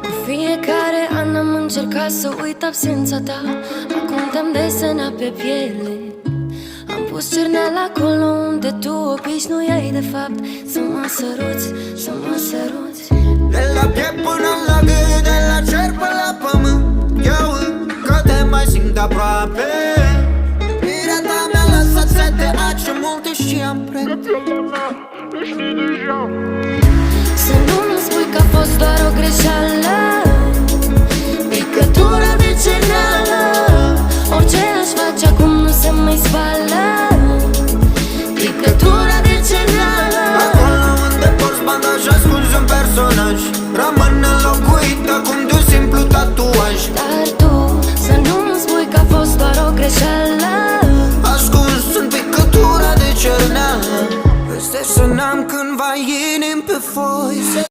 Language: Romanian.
Cu fiecare an am încercat să uit absența ta. Acum te-am desenat pe piele. Am pus cerneala acolo unde tu obișnuiai de fapt să mă săruți, să mă săruți. De la piept până la gât, de la cer până la pământ, eu încă te mai simt aproape. Iubirea ta mi-a lăsat sete, ce multe știam Să nu-mi spui că a fost doar o greșeală, picătura de cerneală. Orice aș face acum nu se mai spală. Picătura de cerneală. Acolo unde porți bandaj, ascunzi un personaj, rămâne înlocuit acum de un simplu tatuaj. Dar tu să nu-mi spui că a fost doar o greșeală, ascuns în picătura de cerneală. Peste să n-am cândva inimi pe foi.